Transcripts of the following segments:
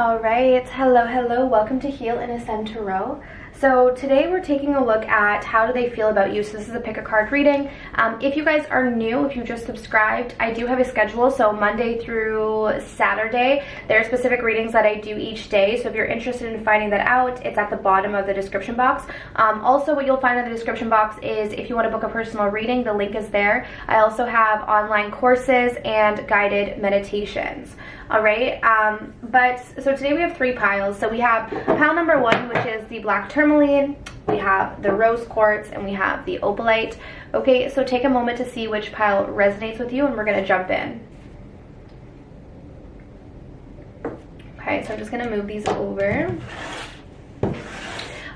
Alright, hello, welcome to Heal and Ascend Tarot. So today we're taking a look at how do they feel about you. So this is a pick a card reading. If you guys are new, if you just subscribed, I do have a schedule. So Monday through Saturday, there are specific readings that I do each day. So if you're interested in finding that out, it's at the bottom of the description box. Also, what you'll find in the description box is if you want to book a personal reading, the link is there. I also have online courses and guided meditations. All right, so today we have three piles. So we have pile number one, which is the black tourmaline, we have the rose quartz, and we have the opalite. Okay, so take a moment to see which pile resonates with you, and we're gonna jump in. Okay, so I'm just gonna move these over.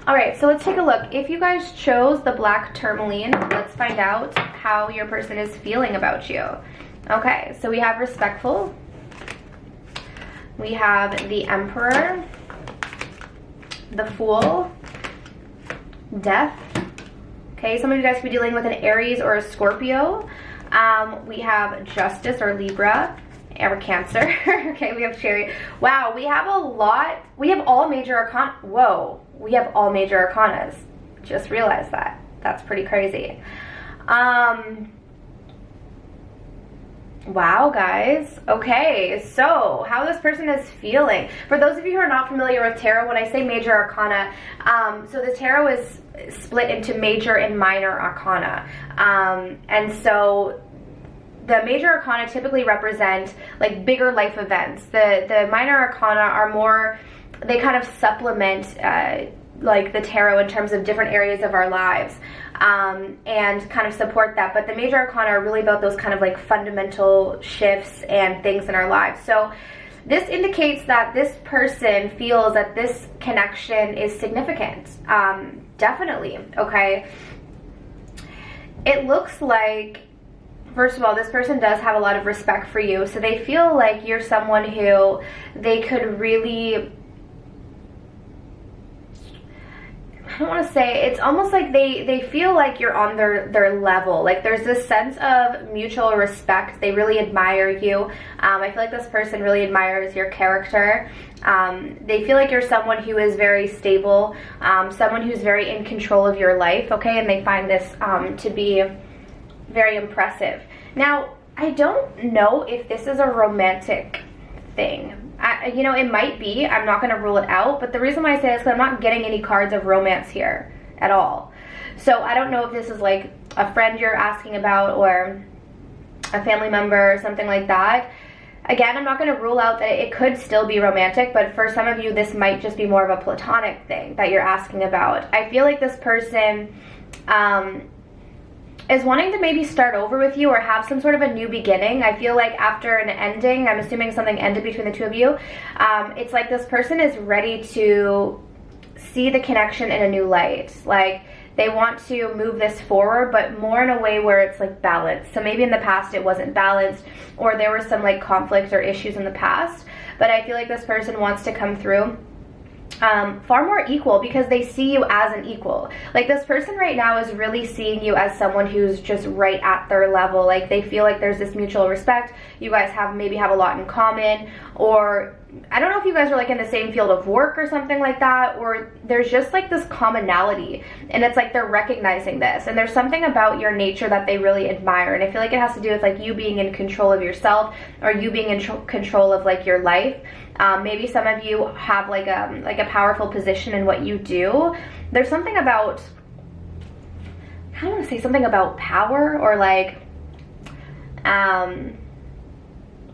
All right, so let's take a look. If you guys chose the black tourmaline, let's find out how your person is feeling about you. Okay, so we have respectful. We have the Emperor, the Fool, Death. Okay, some of you guys could be dealing with an Aries or a Scorpio. We have Justice or Libra, or Cancer. Okay, we have Cherry. Wow, we have a lot. We have all major arcana. Whoa, we have all major arcanas. Just realized that. That's pretty crazy. Wow, guys. Okay, so how this person is feeling. For those of you who are not familiar with tarot, when I say major arcana, so the tarot is split into major and minor arcana. And so the major arcana typically represent like bigger life events. The minor arcana are more, they kind of supplement like the tarot in terms of different areas of our lives. And kind of support that, but the major arcana are really about those kind of like fundamental shifts and things in our lives. So this indicates that this person feels that this connection is significant. Definitely. Okay, it looks like, first of all, this person does have a lot of respect for you, so they feel like you're someone who they could really, I don't want to say, it's almost like they feel like you're on their level. Like there's this sense of mutual respect. They really admire you. I feel like this person really admires your character. They feel like you're someone who is very stable, someone who's very in control of your life, okay? And they find this to be very impressive. Now, I don't know if this is a romantic thing. You know, it might be. I'm not going to rule it out, but the reason why I say this is because I'm not getting any cards of romance here at all. So I don't know if this is like a friend you're asking about or a family member or something like that. Again, I'm not going to rule out that it could still be romantic, but for some of you, this might just be more of a platonic thing that you're asking about. I feel like this person is wanting to maybe start over with you or have some sort of a new beginning. I feel like after an ending, I'm assuming something ended between the two of you, it's like this person is ready to see the connection in a new light. Like they want to move this forward, but more in a way where it's like balanced. So maybe in the past it wasn't balanced, or there were some like conflicts or issues in the past, but I feel like this person wants to come through far more equal because they see you as an equal. Like this person right now is really seeing you as someone who's just right at their level. Like they feel like there's this mutual respect. You guys maybe have a lot in common, or I don't know if you guys are like in the same field of work or something like that, or there's just like this commonality, and it's like they're recognizing this, and there's something about your nature that they really admire. And I feel like it has to do with like you being in control of yourself, or you being in control of like your life. Maybe some of you have like a powerful position in what you do. There's something about, I don't want to say something about power, or like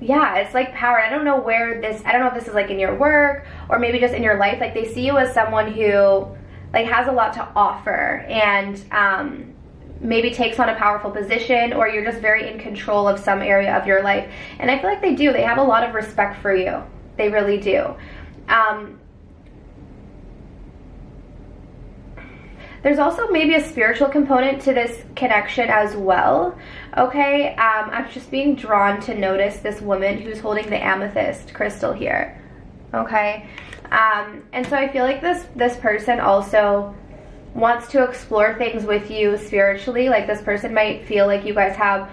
yeah, it's like power. I don't know where this, I don't know if this is like in your work or maybe just in your life. Like they see you as someone who like has a lot to offer, and maybe takes on a powerful position, or you're just very in control of some area of your life. And I feel like they have a lot of respect for you. They really do. There's also maybe a spiritual component to this connection as well. Okay, I'm just being drawn to notice this woman who's holding the amethyst crystal here. Okay, and so I feel like this person also wants to explore things with you spiritually. Like this person might feel like you guys have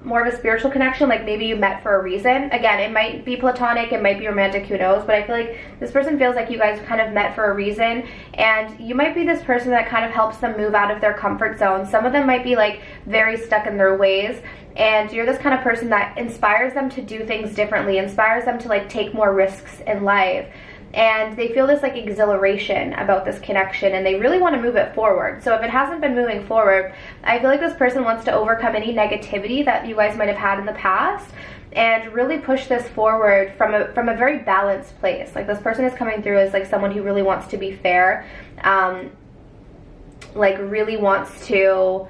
more of a spiritual connection, like maybe you met for a reason. Again, it might be platonic, it might be romantic, who knows, but I feel like this person feels like you guys kind of met for a reason, and you might be this person that kind of helps them move out of their comfort zone. Some of them might be like very stuck in their ways, and you're this kind of person that inspires them to do things differently, inspires them to like take more risks in life. And they feel this like exhilaration about this connection, and they really want to move it forward. So if it hasn't been moving forward, I feel like this person wants to overcome any negativity that you guys might have had in the past and really push this forward from a very balanced place. Like this person is coming through as like someone who really wants to be fair, like really wants to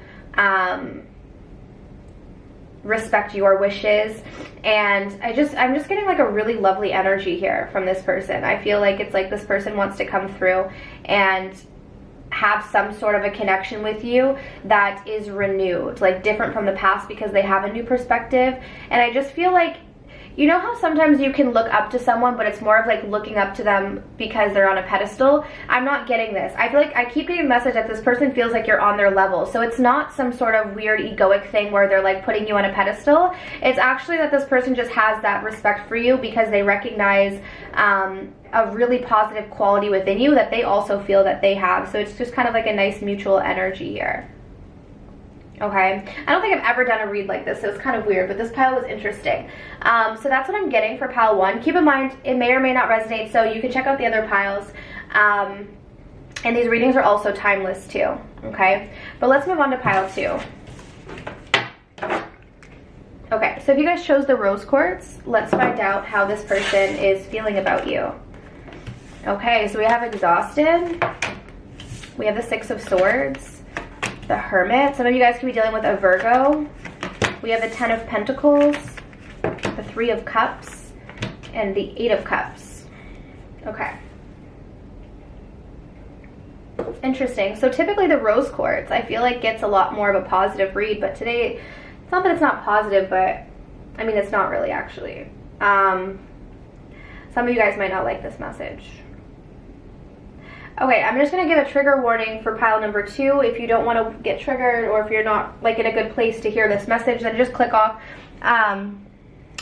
respect your wishes. And I'm just getting like a really lovely energy here from this person. I feel like it's like this person wants to come through and have some sort of a connection with you that is renewed, like different from the past, because they have a new perspective. And I just feel like, you know how sometimes you can look up to someone, but it's more of like looking up to them because they're on a pedestal? I'm not getting this. I feel like I keep getting a message that this person feels like you're on their level. So it's not some sort of weird egoic thing where they're like putting you on a pedestal. It's actually that this person just has that respect for you because they recognize a really positive quality within you that they also feel that they have. So it's just kind of like a nice mutual energy here. Okay, I don't think I've ever done a read like this, so it's kind of weird, but this pile was interesting. So that's what I'm getting for pile 1. Keep in mind, it may or may not resonate, so you can check out the other piles. And these readings are also timeless too, okay? But let's move on to pile 2. Okay, so if you guys chose the rose quartz, let's find out how this person is feeling about you. Okay, so we have exhausted. We have the 6 of swords. The Hermit. Some of you guys could be dealing with a Virgo. We have the 10 of Pentacles, the 3 of Cups, and the 8 of Cups. Okay. Interesting. So typically the rose quartz, I feel like, gets a lot more of a positive read, but today, it's not that it's not positive, but I mean, it's not really actually. Some of you guys might not like this message. Okay, I'm just going to give a trigger warning for pile number 2. If you don't want to get triggered, or if you're not like in a good place to hear this message, then just click off. But I'm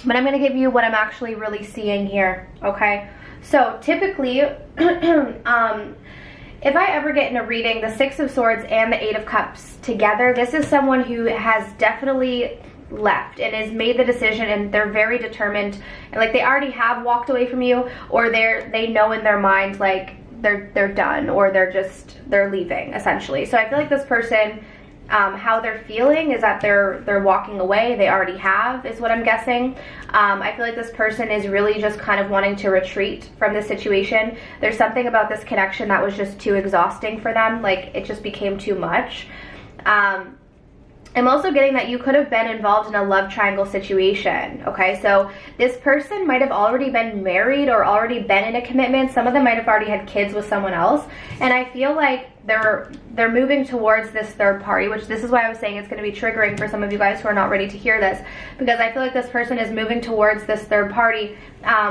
going to give you what I'm actually really seeing here, okay? So typically, if I ever get in a reading, the 6 of Swords and the 8 of Cups together, this is someone who has definitely left and has made the decision, and they're very determined, and like they already have walked away from you, or they know in their mind like they're done, or they're leaving essentially. So I feel like this person, how they're feeling is that they're walking away. They already have, is what I'm guessing. I feel like this person is really just kind of wanting to retreat from this situation. There's something about this connection that was just too exhausting for them. Like it just became too much. I'm also getting that you could have been involved in a love triangle situation, okay? So this person might have already been married or already been in a commitment. Some of them might have already had kids with someone else. And I feel like they're moving towards this third party, which this is why I was saying it's going to be triggering for some of you guys who are not ready to hear this, because I feel like this person is moving towards this third party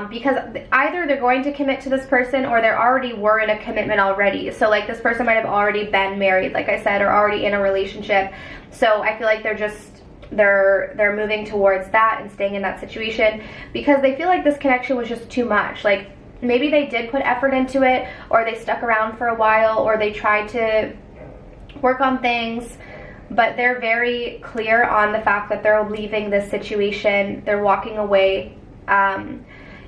because either they're going to commit to this person, or they already were in a commitment already. So like this person might have already been married, like I said, or already in a relationship. So I feel like they're moving towards that and staying in that situation because they feel like this connection was just too much. Like maybe they did put effort into it, or they stuck around for a while, or they tried to work on things, but they're very clear on the fact that they're leaving this situation. They're walking away.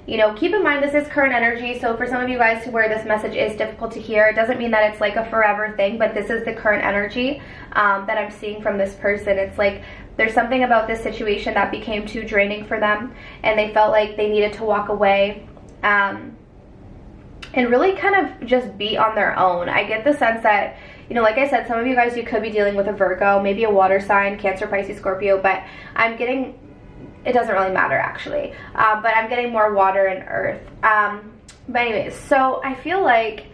You know, keep in mind this is current energy, so for some of you guys where this message is difficult to hear, it doesn't mean that it's like a forever thing, but this is the current energy that I'm seeing from this person. It's like there's something about this situation that became too draining for them, and they felt like they needed to walk away and really kind of just be on their own. I get the sense that, you know, like I said, some of you guys, you could be dealing with a Virgo, maybe a water sign, Cancer, Pisces, Scorpio, but I'm getting, it doesn't really matter actually, but I'm getting more water and earth. But anyways, so I feel like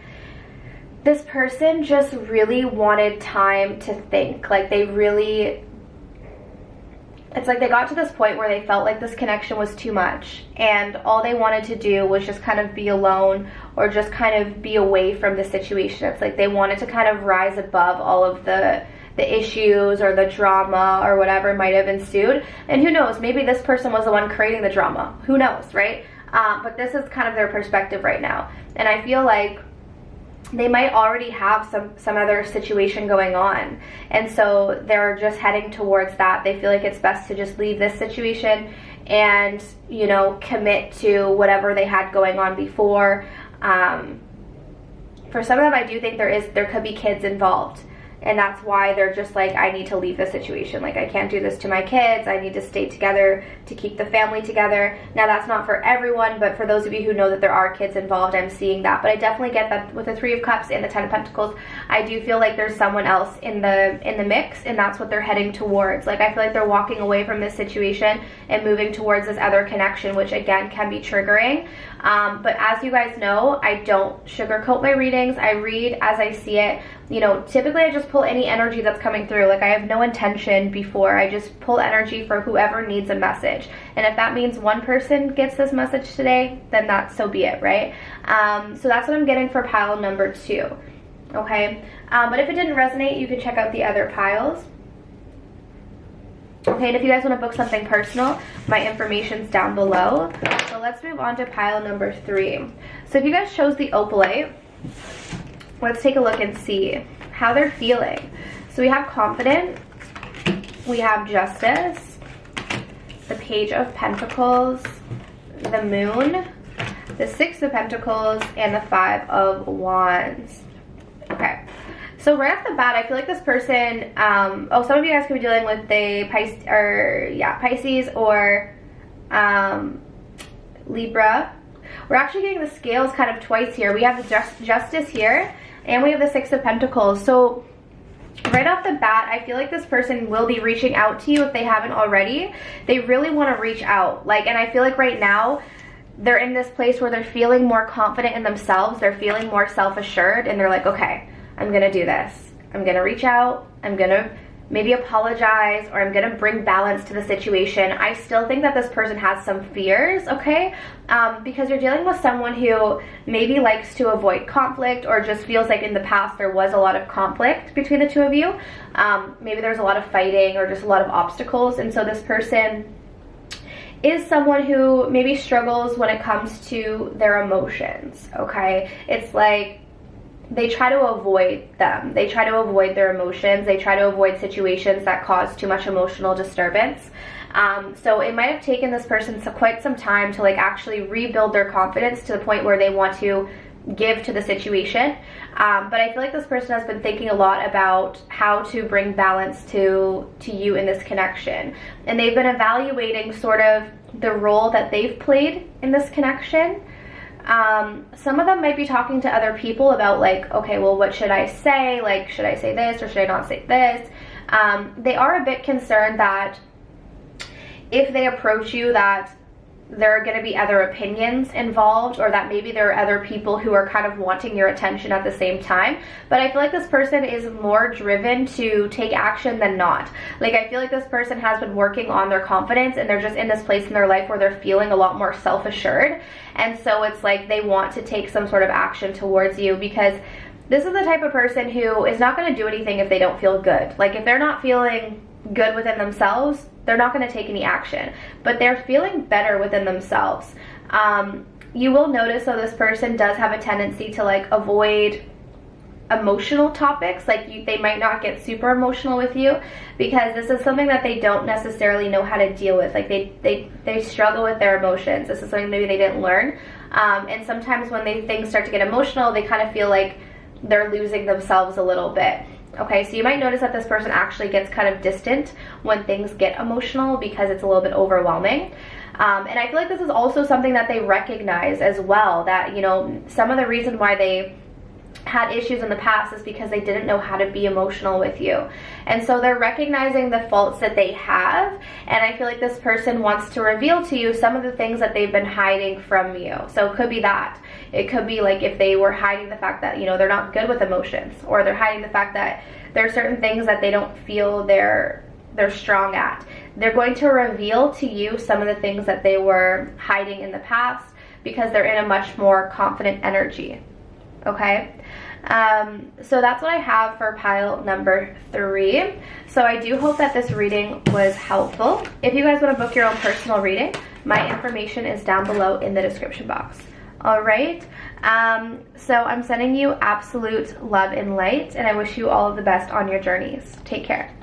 this person just really wanted time to think. Like they really it's like they got to this point where they felt like this connection was too much, and all they wanted to do was just kind of be alone or just kind of be away from the situation. It's like they wanted to kind of rise above all of the issues or the drama or whatever might have ensued. And who knows, maybe this person was the one creating the drama. Who knows, right? But this is kind of their perspective right now. And I feel like they might already have some other situation going on, and so they're just heading towards that. They feel like it's best to just leave this situation and, you know, commit to whatever they had going on before. For some of them, I do think there could be kids involved, and that's why they're just like, I need to leave the situation. Like, I can't do this to my kids. I need to stay together to keep the family together. Now, that's not for everyone, but for those of you who know that there are kids involved, I'm seeing that. But I definitely get that with the Three of Cups and the Ten of Pentacles. I do feel like there's someone else in the mix, and that's what they're heading towards. Like, I feel like they're walking away from this situation and moving towards this other connection, which again can be triggering. But as you guys know, I don't sugarcoat my readings. I read as I see it. You know, typically I just pull any energy that's coming through. Like, I have no intention before. I just pull energy for whoever needs a message. And if that means one person gets this message today, then that's so be it, right? So that's what I'm getting for pile number 2. Okay? But if it didn't resonate, you can check out the other piles. Okay, and if you guys want to book something personal, my information's down below. So let's move on to pile number 3. So if you guys chose the Opalite, let's take a look and see how they're feeling. So we have Confident, we have Justice, the Page of Pentacles, the Moon, the Six of Pentacles, and the Five of Wands. Okay. So right off the bat, I feel like this person, some of you guys could be dealing with the Pisces or Libra. We're actually getting the scales kind of twice here. We have the Justice here, and we have the Six of Pentacles. So right off the bat, I feel like this person will be reaching out to you if they haven't already. They really want to reach out. Like, and I feel like right now, they're in this place where they're feeling more confident in themselves. They're feeling more self-assured, and they're like, okay, I'm gonna do this. I'm gonna reach out. I'm gonna maybe apologize, or I'm gonna bring balance to the situation. I still think that this person has some fears, okay? Because you're dealing with someone who maybe likes to avoid conflict, or just feels like in the past there was a lot of conflict between the two of you. Maybe there's a lot of fighting or just a lot of obstacles, and so this person is someone who maybe struggles when it comes to their emotions, okay? It's like they try to avoid them. They try to avoid their emotions. They try to avoid situations that cause too much emotional disturbance. So it might have taken this person quite some time to like actually rebuild their confidence to the point where they want to give to the situation. But I feel like this person has been thinking a lot about how to bring balance to you in this connection. And they've been evaluating sort of the role that they've played in this connection. Some of them might be talking to other people about like, okay, well, what should I say? Like, should I say this or should I not say this? They are a bit concerned that if they approach you, that there are going to be other opinions involved, or that maybe there are other people who are kind of wanting your attention at the same time. But I feel like this person is more driven to take action than not. Like, I feel like this person has been working on their confidence, and they're just in this place in their life where they're feeling a lot more self-assured. And so it's like they want to take some sort of action towards you, because this is the type of person who is not going to do anything if they don't feel good. Like, if they're not feeling good within themselves, they're not going to take any action, but they're feeling better within themselves. You will notice, though, this person does have a tendency to like avoid emotional topics. Like, they might not get super emotional with you, because this is something that they don't necessarily know how to deal with. Like, they struggle with their emotions. This is something maybe they didn't learn. And sometimes when things start to get emotional, they kind of feel like they're losing themselves a little bit. Okay, so you might notice that this person actually gets kind of distant when things get emotional, because it's a little bit overwhelming. And I feel like this is also something that they recognize as well, that, you know, some of the reason why they had issues in the past is because they didn't know how to be emotional with you. And so they're recognizing the faults that they have, and I feel like this person wants to reveal to you some of the things that they've been hiding from you. So it could be that. It could be like if they were hiding the fact that, you know, they're not good with emotions, or they're hiding the fact that there are certain things that they don't feel they're strong at. They're going to reveal to you some of the things that they were hiding in the past because they're in a much more confident energy, okay? So that's what I have for pile number 3. So I do hope that this reading was helpful. If you guys want to book your own personal reading, my information is down below in the description box. All right, so I'm sending you absolute love and light, and I wish you all of the best on your journeys. Take care.